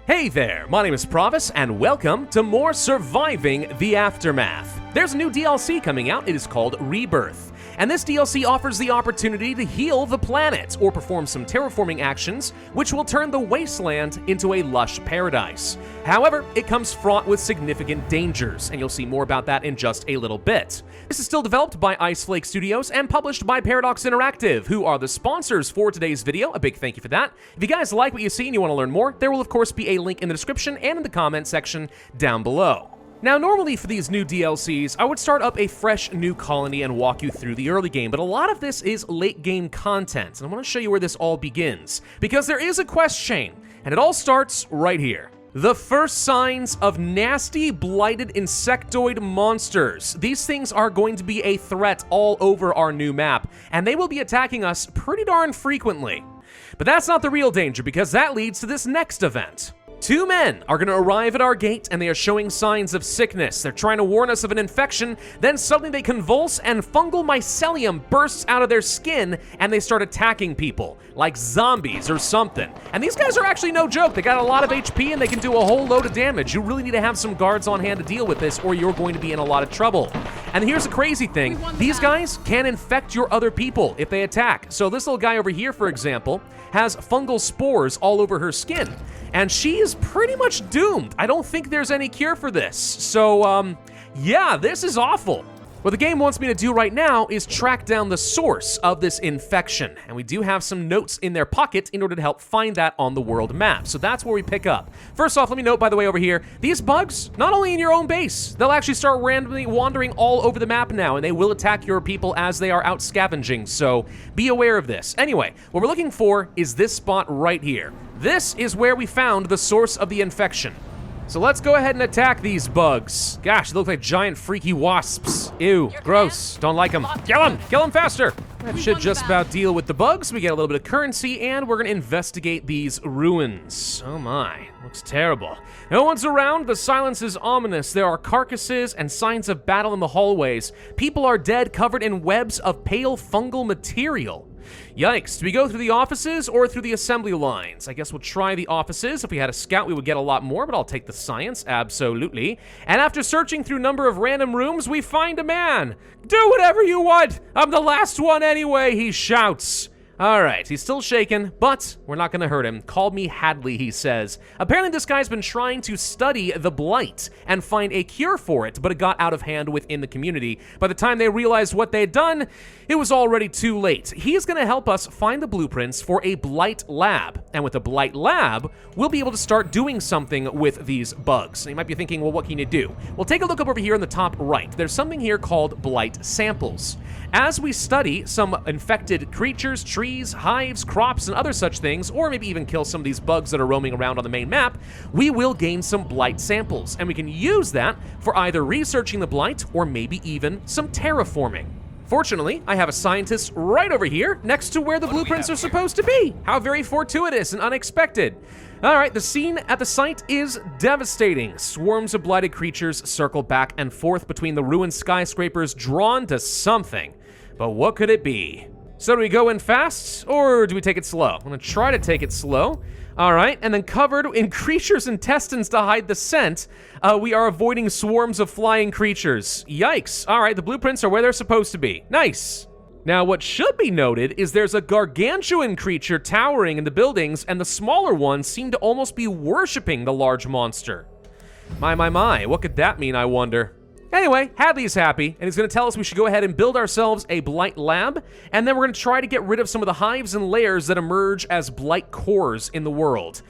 Hey there, my name is Pravus, and welcome to more Surviving the Aftermath. There's a new DLC coming out. It is called Rebirth. And this DLC offers the opportunity to heal the planet or perform some terraforming actions, which will turn the wasteland into a lush paradise. However, it comes fraught with significant dangers, and you'll see more about that in just a little bit. This is still developed by Iceflake Studios and published by Paradox Interactive, who are the sponsors for today's video. A big thank you for that. If you guys like what you see and you want to learn more, there will of course be a link in the description and in the comment section down below. Now, normally for these new DLCs, I would start up a fresh new colony and walk you through the early game, but a lot of this is late game content, and I want to show you where this all begins, because there is a quest chain, and it all starts right here. The first signs of nasty, blighted insectoid monsters. These things are going to be a threat all over our new map, and they will be attacking us pretty darn frequently. But that's not the real danger, because that leads to this next event. Two men are going to arrive at our gate, and they are showing signs of sickness. They're trying to warn us of an infection, then suddenly they convulse and fungal mycelium bursts out of their skin, and they start attacking people, like zombies or something. And these guys are actually no joke. They got a lot of HP, and they can do a whole load of damage. You really need to have some guards on hand to deal with this, or you're going to be in a lot of trouble. And here's the crazy thing. These guys can infect your other people if they attack. So this little guy over here, for example, has fungal spores all over her skin. And she is pretty much doomed. I don't think there's any cure for this. So, yeah, this is awful. What the game wants me to do right now is track down the source of this infection. And we do have some notes in their pocket in order to help find that on the world map. So that's where we pick up. First off, let me note, by the way, over here, these bugs, not only in your own base, they'll actually start randomly wandering all over the map now, and they will attack your people as they are out scavenging. So be aware of this. Anyway, what we're looking for is this spot right here. This is where we found the source of the infection. So let's go ahead and attack these bugs. Gosh, they look like giant freaky wasps. Ew, gross, don't like them. Kill them faster. That should just about deal with the bugs. We get a little bit of currency, and we're gonna investigate these ruins. Oh my, looks terrible. No one's around, the silence is ominous. There are carcasses and signs of battle in the hallways. People are dead, covered in webs of pale fungal material. Yikes, do we go through the offices or through the assembly lines? I guess we'll try the offices. If we had a scout, we would get a lot more, but I'll take the science, absolutely. And after searching through a number of random rooms, we find a man. Do whatever you want, I'm the last one anyway, he shouts. All right, he's still shaken, but we're not gonna hurt him. Call me Hadley, he says. Apparently this guy's been trying to study the Blight and find a cure for it, but it got out of hand within the community. By the time they realized what they'd done, it was already too late. He's gonna help us find the blueprints for a Blight lab. And with a Blight lab, we'll be able to start doing something with these bugs. And you might be thinking, well, what can you do? Well, take a look up over here in the top right. There's something here called Blight samples. As we study some infected creatures, trees, hives, crops, and other such things, or maybe even kill some of these bugs that are roaming around on the main map, we will gain some Blight samples, and we can use that for either researching the Blight or maybe even some terraforming. Fortunately, I have a scientist right over here next to where the blueprints are supposed to be. How very fortuitous and unexpected. All right, the scene at the site is devastating. Swarms of blighted creatures circle back and forth between the ruined skyscrapers, drawn to something. But what could it be? So do we go in fast, or do we take it slow? I'm gonna try to take it slow. All right, and then covered in creatures' intestines to hide the scent, we are avoiding swarms of flying creatures. Yikes. All right, the blueprints are where they're supposed to be. Nice. Now, what should be noted is there's a gargantuan creature towering in the buildings, and the smaller ones seem to almost be worshipping the large monster. My, what could that mean, I wonder? Anyway, Hadley's happy, and he's gonna tell us we should go ahead and build ourselves a Blight lab, and then we're gonna try to get rid of some of the hives and layers that emerge as Blight cores in the world.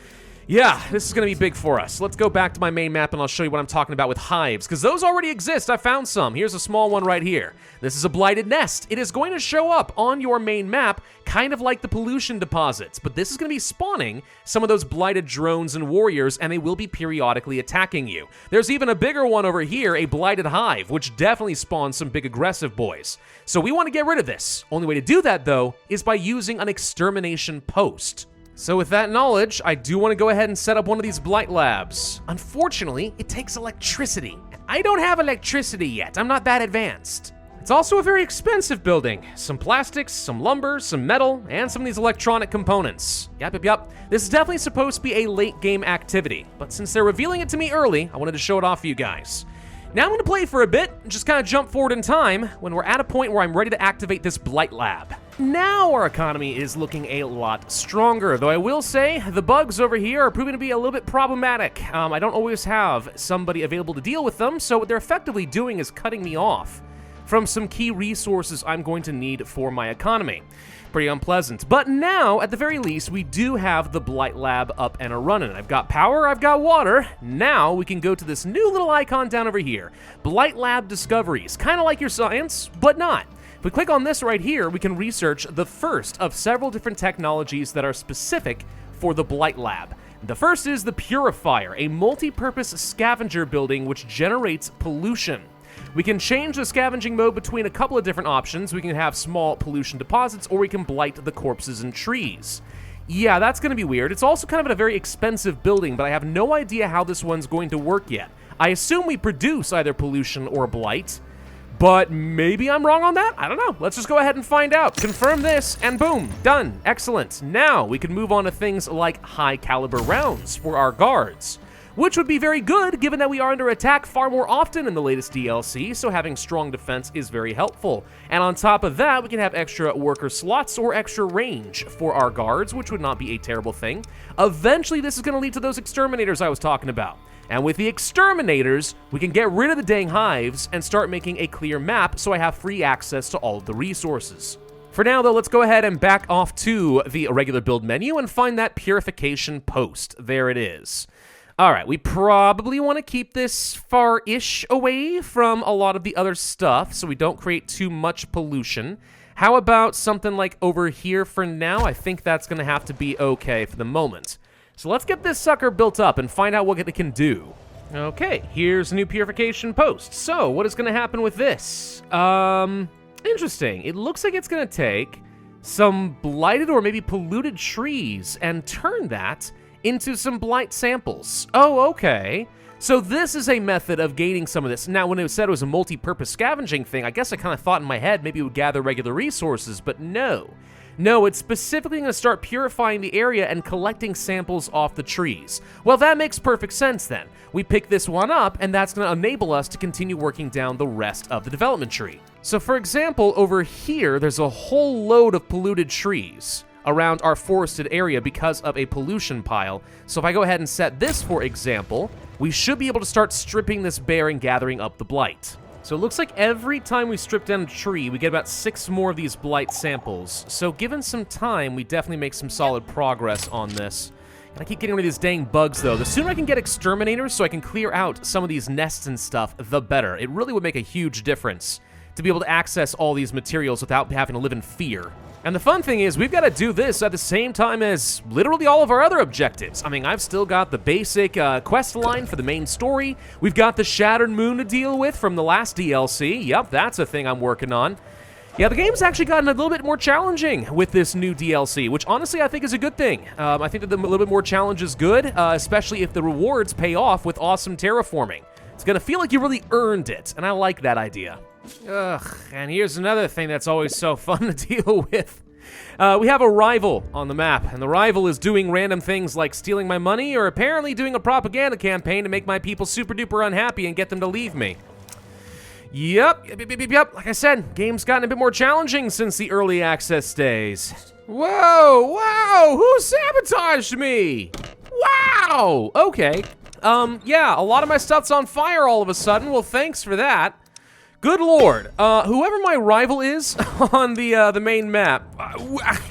Yeah, this is gonna be big for us. Let's go back to my main map and I'll show you what I'm talking about with hives, because those already exist. I found some. Here's a small one right here. This is a blighted nest. It is going to show up on your main map, kind of like the pollution deposits, but this is gonna be spawning some of those blighted drones and warriors, and they will be periodically attacking you. There's even a bigger one over here, a blighted hive, which definitely spawns some big aggressive boys. So we wanna get rid of this. Only way to do that, though, is by using an extermination post. So with that knowledge, I do want to go ahead and set up one of these Blight labs. Unfortunately, it takes electricity. I don't have electricity yet. I'm not that advanced. It's also a very expensive building. Some plastics, some lumber, some metal, and some of these electronic components. Yep. This is definitely supposed to be a late game activity, but since they're revealing it to me early, I wanted to show it off for you guys. Now I'm gonna play for a bit, and just kind of jump forward in time when we're at a point where I'm ready to activate this Blight lab. Now our economy is looking a lot stronger, though I will say the bugs over here are proving to be a little bit problematic. I don't always have somebody available to deal with them, so what they're effectively doing is cutting me off from some key resources I'm going to need for my economy. Pretty unpleasant. But now, at the very least, we do have the Blight lab up and a-running. I've got power, I've got water. Now we can go to this new little icon down over here. Blight lab discoveries. Kind of like your science, but not. If we click on this right here, we can research the first of several different technologies that are specific for the Blight lab. The first is the Purifier, a multi-purpose scavenger building which generates pollution. We can change the scavenging mode between a couple of different options. We can have small pollution deposits, or we can blight the corpses and trees. Yeah, that's going to be weird. It's also kind of a very expensive building, but I have no idea how this one's going to work yet. I assume we produce either pollution or blight, but maybe I'm wrong on that? I don't know. Let's just go ahead and find out. Confirm this, and boom, done. Excellent. Now we can move on to things like high caliber rounds for our guards, which would be very good given that we are under attack far more often in the latest DLC, so having strong defense is very helpful. And on top of that, we can have extra worker slots or extra range for our guards, which would not be a terrible thing. Eventually, this is going to lead to those exterminators I was talking about. And with the exterminators, we can get rid of the dang hives and start making a clear map so I have free access to all of the resources. For now, though, let's go ahead and back off to the regular build menu and find that purification post. There it is. All right, we probably want to keep this far-ish away from a lot of the other stuff so we don't create too much pollution. How about something like over here for now? I think that's going to have to be okay for the moment. So let's get this sucker built up and find out what it can do. Okay, here's a new purification post. So what is going to happen with this? Interesting. It looks like it's going to take some blighted or maybe polluted trees and turn that into some blight samples. Oh, okay. So this is a method of gaining some of this. Now, when it said it was a multi-purpose scavenging thing, I guess I kind of thought in my head maybe it would gather regular resources, but no. No, it's specifically going to start purifying the area and collecting samples off the trees. Well, that makes perfect sense then. We pick this one up, and that's going to enable us to continue working down the rest of the development tree. So, for example, over here, there's a whole load of polluted trees around our forested area because of a pollution pile. So if I go ahead and set this, for example, we should be able to start stripping this bare and gathering up the blight. So it looks like every time we strip down a tree, we get about 6 more of these blight samples. So given some time, we definitely make some solid progress on this. And I keep getting rid of these dang bugs, though. The sooner I can get exterminators so I can clear out some of these nests and stuff, the better. It really would make a huge difference to be able to access all these materials without having to live in fear. And the fun thing is, we've got to do this at the same time as literally all of our other objectives. I mean, I've still got the basic quest line for the main story. We've got the Shattered Moon to deal with from the last DLC. Yep, that's a thing I'm working on. Yeah, the game's actually gotten a little bit more challenging with this new DLC, which honestly I think is a good thing. I think that a little bit more challenge is good, especially if the rewards pay off with awesome terraforming. It's going to feel like you really earned it, and I like that idea. Ugh, and here's another thing that's always so fun to deal with. We have a rival on the map, and the rival is doing random things like stealing my money or apparently doing a propaganda campaign to make my people super duper unhappy and get them to leave me. Yep. Like I said, game's gotten a bit more challenging since the early access days. Whoa, who sabotaged me? Wow, okay. Yeah, a lot of my stuff's on fire all of a sudden. Well, thanks for that. Good lord, whoever my rival is on the main map,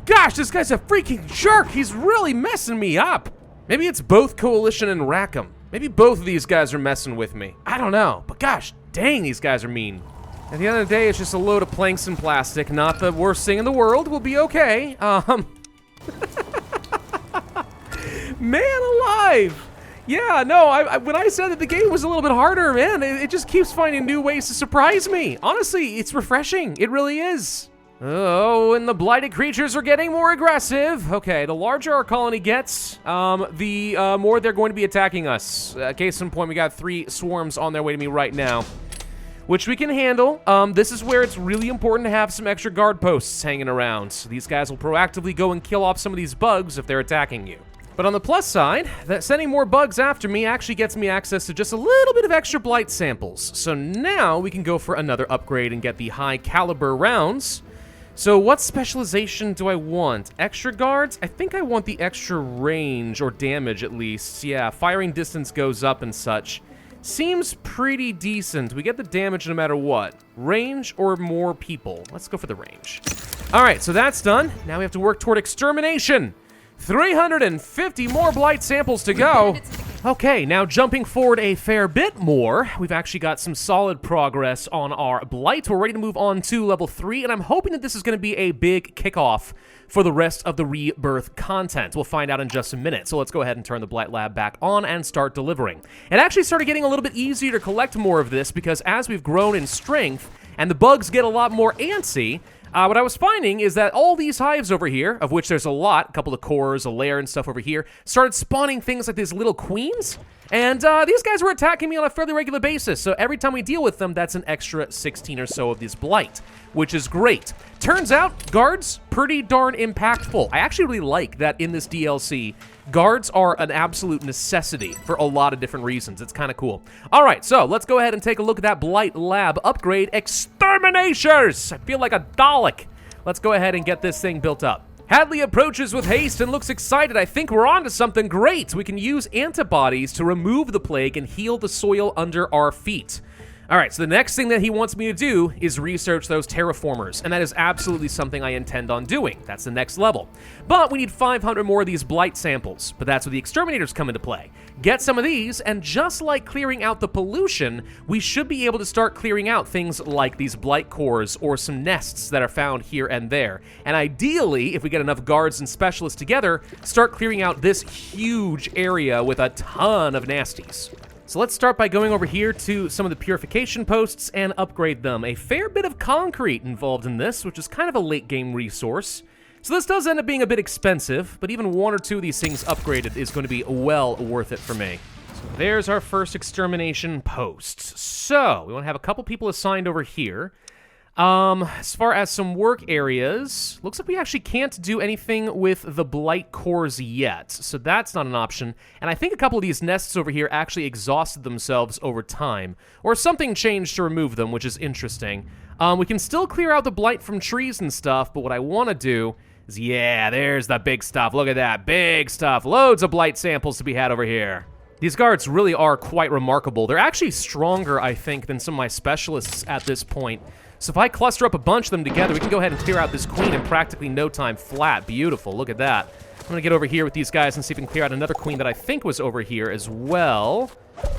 gosh, this guy's a freaking jerk. He's really messing me up. Maybe it's both Coalition and Rackham. Maybe both of these guys are messing with me. I don't know, but gosh, dang, these guys are mean. At the end of the day, it's just a load of planks and plastic. Not the worst thing in the world. We'll be okay. Man alive. Yeah, no, when I said that the game was a little bit harder, man, it just keeps finding new ways to surprise me. Honestly, it's refreshing. It really is. Oh, and the blighted creatures are getting more aggressive. Okay, the larger our colony gets, the more they're going to be attacking us. Case in point, we got 3 swarms on their way to me right now. which we can handle. This is where it's really important to have some extra guard posts hanging around. So these guys will proactively go and kill off some of these bugs if they're attacking you. But on the plus side, that sending more bugs after me actually gets me access to just a little bit of extra Blight samples. So now we can go for another upgrade and get the high caliber rounds. So what specialization do I want? Extra guards? I think I want the extra range, or damage at least. Yeah, firing distance goes up and such. Seems pretty decent. We get the damage no matter what. Range or more people? Let's go for the range. Alright, so that's done. Now we have to work toward Extermination. 350 more Blight samples to go. Okay, now jumping forward a fair bit more, we've actually got some solid progress on our Blight. We're ready to move on to level 3, and I'm hoping that this is going to be a big kickoff for the rest of the Rebirth content. We'll find out in just a minute, so let's go ahead and turn the Blight Lab back on and start delivering. It actually started getting a little bit easier to collect more of this, because as we've grown in strength, and the bugs get a lot more antsy, what I was finding is that all these hives over here, of which there's a lot, a couple of cores, a lair and stuff over here, started spawning things like these little queens, and these guys were attacking me on a fairly regular basis, so every time we deal with them, that's an extra 16 or so of this Blight, which is great. Turns out, guards, pretty darn impactful. I actually really like that in this DLC, guards are an absolute necessity for a lot of different reasons. It's kind of cool. All right, so let's go ahead and take a look at that Blight Lab upgrade. Exterminators! I feel like a Dalek. Let's go ahead and get this thing built up. Hadley approaches with haste and looks excited. I think we're on to something great. We can use antibodies to remove the plague and heal the soil under our feet. All right, so the next thing that he wants me to do is research those terraformers, and that is absolutely something I intend on doing. That's the next level. But we need 500 more of these Blight samples, but that's where the Exterminators come into play. Get some of these, and just like clearing out the pollution, we should be able to start clearing out things like these Blight cores or some nests that are found here and there. And ideally, if we get enough guards and specialists together, start clearing out this huge area with a ton of nasties. So let's start by going over here to some of the purification posts and upgrade them. A fair bit of concrete involved in this, which is kind of a late game resource. So this does end up being a bit expensive, but even one or two of these things upgraded is going to be well worth it for me. So there's our first extermination post. So we want to have a couple people assigned over here. As far as some work areas, looks like we actually can't do anything with the Blight cores yet, so that's not an option. And I think a couple of these nests over here actually exhausted themselves over time, or something changed to remove them, which is interesting. We can still clear out the Blight from trees and stuff, but what I want to do is, yeah, there's the big stuff. Look at that, big stuff. Loads of Blight samples to be had over here. These guards really are quite remarkable. They're actually stronger, I think, than some of my specialists at this point. So if I cluster up a bunch of them together, we can go ahead and clear out this queen in practically no time flat. Beautiful, look at that. I'm gonna get over here with these guys and see if we can clear out another queen that I think was over here as well.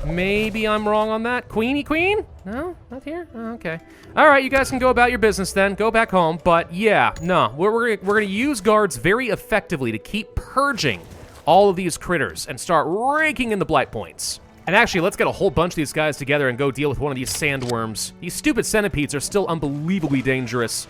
Maybe I'm wrong on that. Queenie queen? No, not here? Oh, okay. All right, you guys can go about your business then. Go back home. But yeah, no, we're gonna use guards very effectively to keep purging all of these critters and start raking in the Blight points. And actually, let's get a whole bunch of these guys together and go deal with one of these sandworms. These stupid centipedes are still unbelievably dangerous.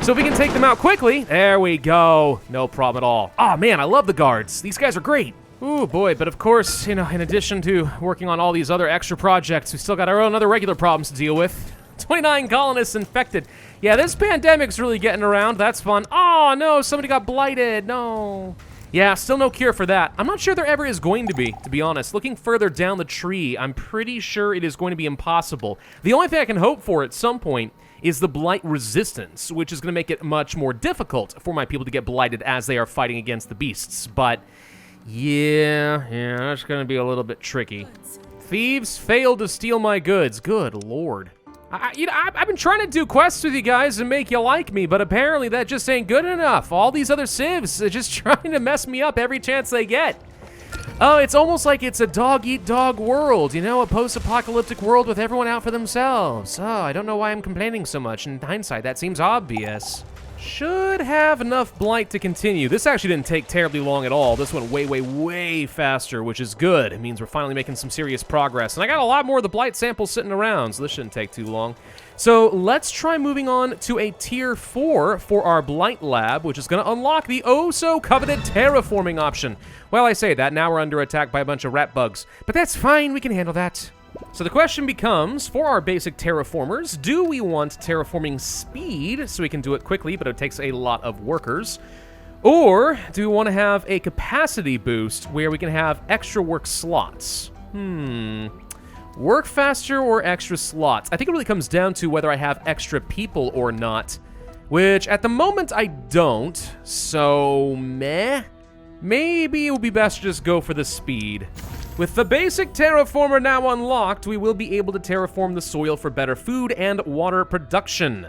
So if we can take them out quickly, there we go. No problem at all. Oh man, I love the guards. These guys are great. Ooh boy, but of course, you know, in addition to working on all these other extra projects, we still got our own other regular problems to deal with. 29 colonists infected. Yeah, this pandemic's really getting around. That's fun. Oh no, somebody got blighted. No. Yeah, still no cure for that. I'm not sure there ever is going to be honest. Looking further down the tree, I'm pretty sure it is going to be impossible. The only thing I can hope for at some point is the Blight resistance, which is going to make it much more difficult for my people to get blighted as they are fighting against the beasts. But yeah, that's going to be a little bit tricky. Thieves failed to steal my goods. Good lord. I've been trying to do quests with you guys and make you like me, but apparently that just ain't good enough. All these other civs are just trying to mess me up every chance they get. Oh, it's almost like it's a dog-eat-dog world, you know, a post-apocalyptic world with everyone out for themselves. Oh, I don't know why I'm complaining so much. In hindsight, that seems obvious. Should have enough Blight to continue. This actually didn't take terribly long at all. This went way, way, way faster, which is good. It means we're finally making some serious progress. And I got a lot more of the Blight samples sitting around, so this shouldn't take too long. So let's try moving on to a tier 4 for our Blight lab, which is going to unlock the oh-so-coveted terraforming option. Well, I say that, now we're under attack by a bunch of rat bugs. But that's fine, we can handle that. So the question becomes, for our basic terraformers, do we want terraforming speed, so we can do it quickly, but it takes a lot of workers? Or do we want to have a capacity boost where we can have extra work slots? Work faster or extra slots? I think it really comes down to whether I have extra people or not, which at the moment I don't, so meh. Maybe it would be best to just go for the speed. With the basic terraformer now unlocked, we will be able to terraform the soil for better food and water production.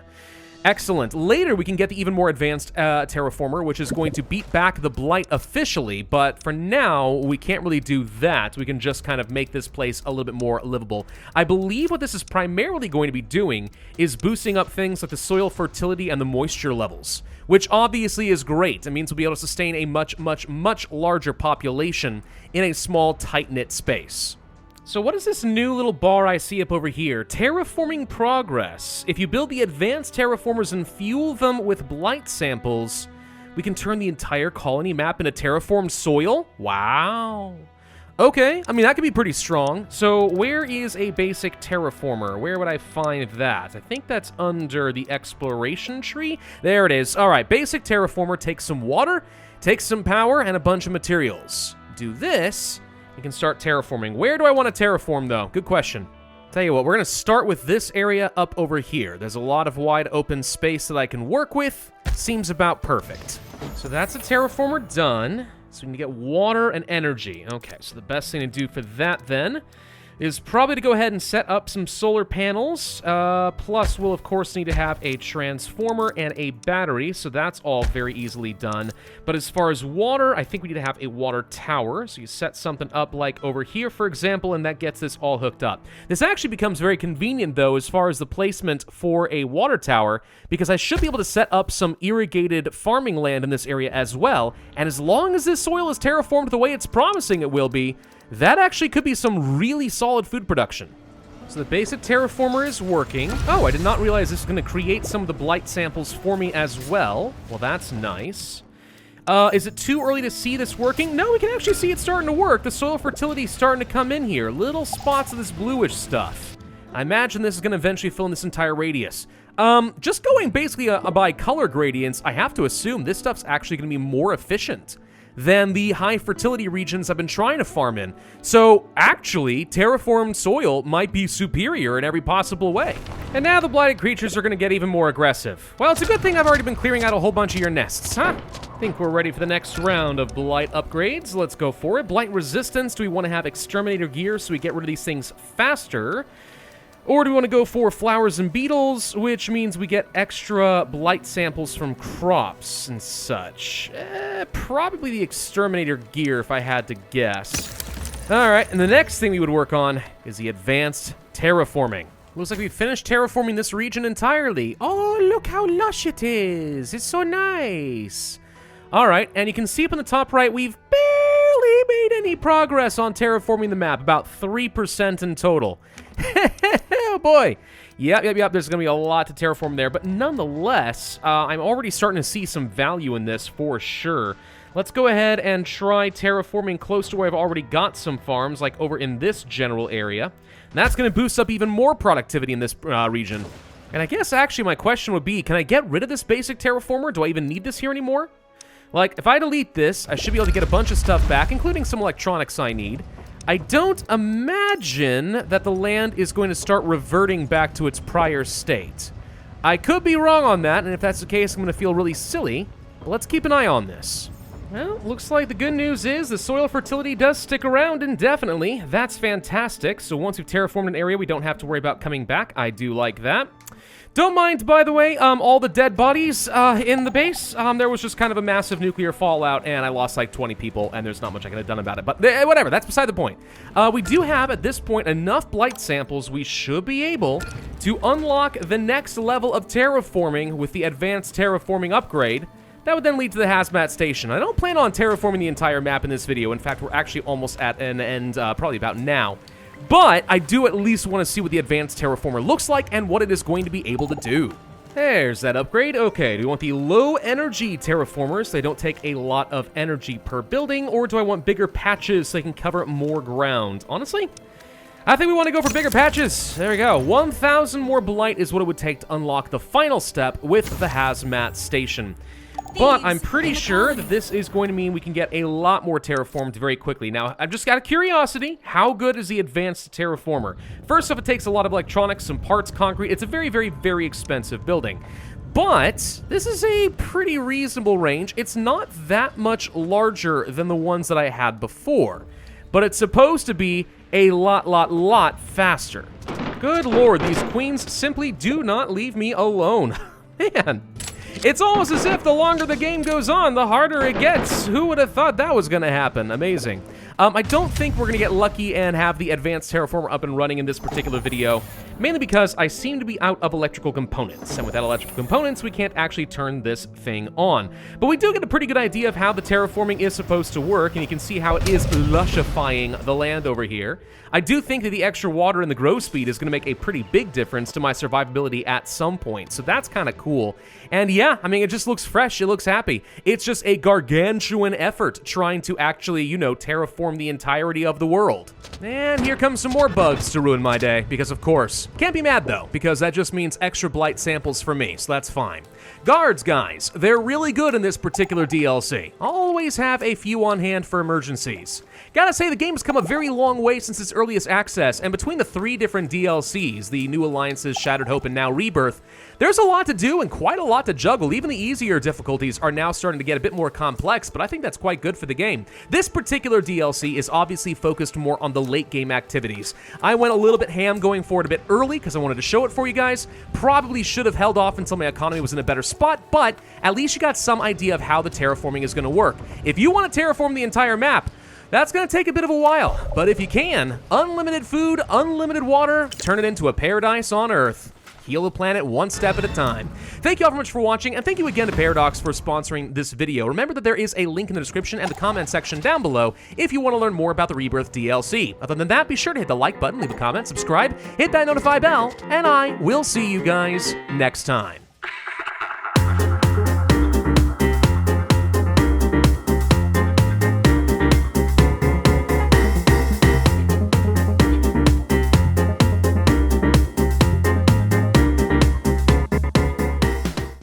Excellent. Later, we can get the even more advanced terraformer, which is going to beat back the Blight officially, but for now, we can't really do that. We can just kind of make this place a little bit more livable. I believe what this is primarily going to be doing is boosting up things like the soil fertility and the moisture levels, which obviously is great. It means we'll be able to sustain a much, much, much larger population in a small, tight-knit space. So what is this new little bar I see up over here? Terraforming progress. If you build the advanced terraformers and fuel them with blight samples, we can turn the entire colony map into terraformed soil? Wow. Okay, I mean, that could be pretty strong. So where is a basic terraformer? Where would I find that? I think that's under the exploration tree. There it is. All right, basic terraformer takes some water, takes some power, and a bunch of materials. Do this, we can start terraforming. Where do I want to terraform, though? Good question. Tell you what, we're going to start with this area up over here. There's a lot of wide open space that I can work with. Seems about perfect. So that's a terraformer done. So we can get water and energy. Okay, so the best thing to do for that, then, is probably to go ahead and set up some solar panels. Plus, we'll, of course, need to have a transformer and a battery, so that's all very easily done. But as far as water, I think we need to have a water tower. So you set something up like over here, for example, and that gets this all hooked up. This actually becomes very convenient, though, as far as the placement for a water tower, because I should be able to set up some irrigated farming land in this area as well. And as long as this soil is terraformed the way it's promising it will be, that actually could be some really solid food production. So the basic terraformer is working. Oh, I did not realize this is going to create some of the blight samples for me as well. Well, that's nice. Is it too early to see this working? No, we can actually see it starting to work. The soil fertility is starting to come in here. Little spots of this bluish stuff. I imagine this is going to eventually fill in this entire radius. Just going basically by color gradients, I have to assume this stuff's actually going to be more efficient than the high fertility regions I've been trying to farm in. So actually, terraformed soil might be superior in every possible way. And now the blighted creatures are going to get even more aggressive. Well, it's a good thing I've already been clearing out a whole bunch of your nests, huh? I think we're ready for the next round of blight upgrades. Let's go for it. Blight resistance. Do we want to have exterminator gear so we get rid of these things faster? Or do we want to go for flowers and beetles, which means we get extra blight samples from crops and such? Probably the exterminator gear, if I had to guess. All right, and the next thing we would work on is the advanced terraforming. Looks like we finished terraforming this region entirely. Oh, look how lush it is. It's so nice. All right, and you can see up in the top right, we've barely made any progress on terraforming the map, about 3% in total. Oh boy. Yep, there's going to be a lot to terraform there, but nonetheless, I'm already starting to see some value in this for sure. Let's go ahead and try terraforming close to where I've already got some farms, like over in this general area. And that's going to boost up even more productivity in this region. And I guess actually my question would be, can I get rid of this basic terraformer? Do I even need this here anymore? Like, if I delete this, I should be able to get a bunch of stuff back, including some electronics I need. I don't imagine that the land is going to start reverting back to its prior state. I could be wrong on that, and if that's the case, I'm going to feel really silly. But let's keep an eye on this. Well, looks like the good news is the soil fertility does stick around indefinitely. That's fantastic. So once we've terraformed an area, we don't have to worry about coming back. I do like that. Don't mind, by the way, all the dead bodies in the base. There was just kind of a massive nuclear fallout, and I lost like 20 people, and there's not much I could have done about it. But whatever, that's beside the point. We do have, at this point, enough blight samples. We should be able to unlock the next level of terraforming with the advanced terraforming upgrade. That would then lead to the hazmat station. I don't plan on terraforming the entire map in this video. In fact, we're actually almost at an end, probably about now. But I do at least want to see what the advanced terraformer looks like and what it is going to be able to do. There's that upgrade. Okay, do we want the low energy terraformers? They don't take a lot of energy per building, or do I want bigger patches so they can cover more ground? Honestly, I think we want to go for bigger patches. There we go. 1,000 more Blight is what it would take to unlock the final step with the hazmat station. But I'm pretty sure that this is going to mean we can get a lot more terraformed very quickly. Now, I've just got a curiosity. How good is the advanced terraformer? First off, it takes a lot of electronics, some parts, concrete. It's a very, very, very expensive building. But this is a pretty reasonable range. It's not that much larger than the ones that I had before. But it's supposed to be a lot faster. Good lord, these queens simply do not leave me alone. Man. It's almost as if the longer the game goes on, the harder it gets. Who would have thought that was going to happen? Amazing. I don't think we're going to get lucky and have the advanced terraformer up and running in this particular video, mainly because I seem to be out of electrical components, and without electrical components, we can't actually turn this thing on. But we do get a pretty good idea of how the terraforming is supposed to work, and you can see how it is lushifying the land over here. I do think that the extra water and the grow speed is going to make a pretty big difference to my survivability at some point, so that's kind of cool. And yeah, I mean, it just looks fresh, it looks happy. It's just a gargantuan effort trying to actually, you know, terraform the entirety of the world. And here comes some more bugs to ruin my day, because of course. Can't be mad though, because that just means extra Blight samples for me, so that's fine. Guards, guys, they're really good in this particular DLC. Always have a few on hand for emergencies. Gotta say, the game's come a very long way since its earliest access, and between the 3 different DLCs, the New Alliances, Shattered Hope, and now Rebirth, there's a lot to do and quite a lot to juggle. Even the easier difficulties are now starting to get a bit more complex, but I think that's quite good for the game. This particular DLC is obviously focused more on the late game activities. I went a little bit ham going for it a bit early because I wanted to show it for you guys. Probably should have held off until my economy was in a better spot, but at least you got some idea of how the terraforming is going to work. If you want to terraform the entire map, that's going to take a bit of a while, but if you can, unlimited food, unlimited water, turn it into a paradise on Earth. Heal the planet one step at a time. Thank you all very much for watching, and thank you again to Paradox for sponsoring this video. Remember that there is a link in the description and the comment section down below if you want to learn more about the Rebirth DLC. Other than that, be sure to hit the like button, leave a comment, subscribe, hit that notify bell, and I will see you guys next time.